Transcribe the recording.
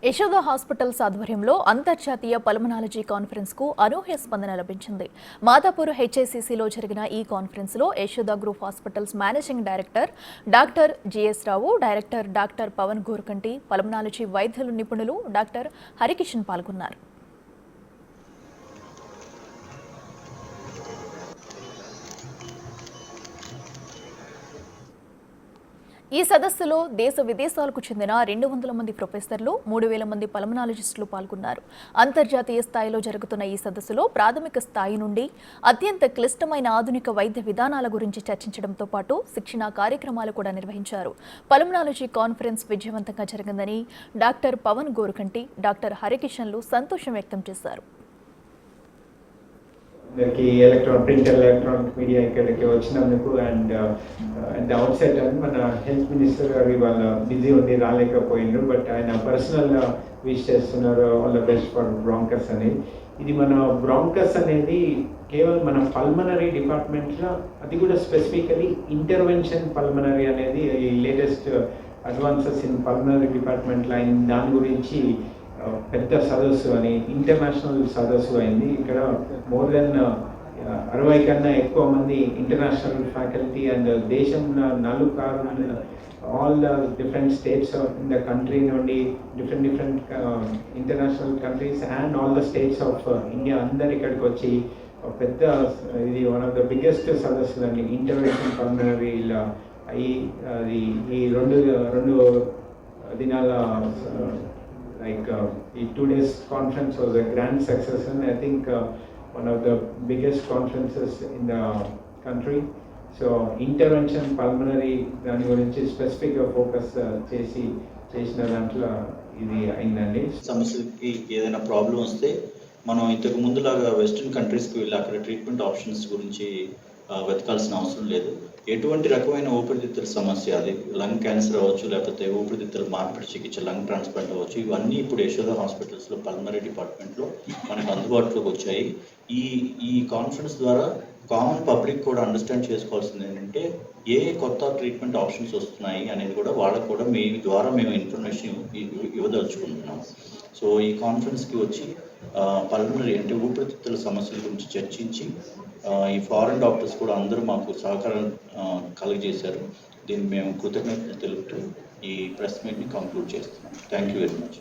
Yashoda hospitals ఆధ్వర్యంలో అంతర్జాతీయ pulmonology conference కు అనూహ్య స్పందన లభించింది. మాదాపూర్ హెచ్ఐసిసిలో జరిగిన ఈ కాన్ఫరెన్స్ లో Yashoda group hospitals managing director doctor G S Rao, director doctor Pavan Gorkanti, pulmonology వైద్యులు నిపుణులు డాక్టర్ హరికిషన్ పాల్గొన్నారు. ఈ సదస్సులో దేశ విదేశాలకు చెందిన 200 మంది ప్రొఫెసర్లు, 3000 మంది పల్మనాలజిస్టులు పాల్గొన్నారు. అంతర్జాతీయ స్థాయిలో జరుగుతున్న ఈ సదస్సులో ప్రాథమిక స్థాయి నుండి అత్యంత క్లిష్టమైన ఆధునిక వైద్య విధానాల గురించి చర్చించడంతో పాటు శిక్షణా కార్యక్రమాలు కూడా నిర్వహించారు. పల్మనాలజీ కాన్ఫరెన్స్ విజయవంతంగా జరిగిందని డాక్టర్ పవన్ గోర్కంటి, డాక్టర్ హరికిషన్లు సంతోషం వ్యక్తం చేశారు. ప్రింట్ ఎలక్ట్రానిక్ మీడియా ఇక్కడికి వచ్చినందుకు అండ్ అట్ ద అవుట్సెట్ మన హెల్త్ మినిస్టర్ గారు ఇవాళ బిజీ ఉంది, రాలేకపోయిండ్రు. బట్ ఆయన పర్సనల్ విష్ చేస్తున్నారు all the best for bronchus అని. ఇది మన బ్రాంకస్ అనేది కేవలం మన పల్మనరీ డిపార్ట్మెంట్లో, అది కూడా స్పెసిఫికలీ ఇంటర్వెన్షన్ పల్మనరీ అనేది ఈ లేటెస్ట్ అడ్వాన్సెస్ ఇన్ పల్మనరీ డిపార్ట్మెంట్లో అయిన దాని గురించి పెద్ద సదస్సు అని ఇంటర్నేషనల్ సదస్సు అయింది. ఇక్కడ మోర్ దెన్ 60 కన్నా ఎక్కువ మంది ఇంటర్నేషనల్ ఫ్యాకల్టీ అండ్ దేశం all the different states in the country నుండి different international countries and all the states of India అందరు ఇక్కడికి వచ్చి పెద్ద ఇది వన్ ఆఫ్ ద బిగ్గెస్ట్ సదస్సు అండి ఇంటర్నేషనల్ పల్మనరీ. ఈ రెండు దినాల ఈ 2 days conference was a grand success and I think one of the biggest conferences in the country. So intervention pulmonary దాని గురించి స్పెసిఫిక్ గా ఫోకస్ చేసిన దాంట్లో ఇది అయిందండి. సమస్యకి ఏదైనా ప్రాబ్లం వస్తే మనం ఇంతకు ముందులాగా వెస్ట్రన్ కంట్రీస్కి వెళ్ళి అక్కడ ట్రీట్మెంట్ ఆప్షన్స్ గురించి వెతకాల్సిన అవసరం లేదు. ఎటువంటి రకమైన ఊపిరితిత్తుల సమస్య, అది లంగ్ క్యాన్సర్ అవ్వచ్చు, లేకపోతే ఊపిరితిత్తుల మార్పిడి చికిత్స, లంగ్ ట్రాన్స్ప్లాంట్ అవ్వచ్చు, ఇవన్నీ ఇప్పుడు యశోద హాస్పిటల్స్లో పల్మనరీ డిపార్ట్మెంట్లో మనకు అందుబాటులోకి వచ్చాయి. ఈ కాన్ఫరెన్స్ ద్వారా కామన్ పబ్లిక్ కూడా అండర్స్టాండ్ చేసుకోవాల్సింది ఏంటంటే ఏ కొత్త ట్రీట్మెంట్ ఆప్షన్స్ వస్తున్నాయి అనేది కూడా వాళ్ళకు కూడా మీ ద్వారా మేము ఇన్ఫర్మేషన్ ఇవ్వదలుచుకుంటున్నాం. సో ఈ కాన్ఫరెన్స్కి వచ్చి పల్మనరీ అంటే ఊపిరితిత్తుల సమస్యల గురించి చర్చించి ఈ ఫారెన్ డాక్టర్స్ కూడా అందరూ మాకు సహకారం కలుగజేశారు. దీన్ని మేము కృతజ్ఞతలు తెలుపుతూ ఈ ప్రెస్ మీట్ని కంక్లూడ్ చేస్తున్నాం. Thank you very much.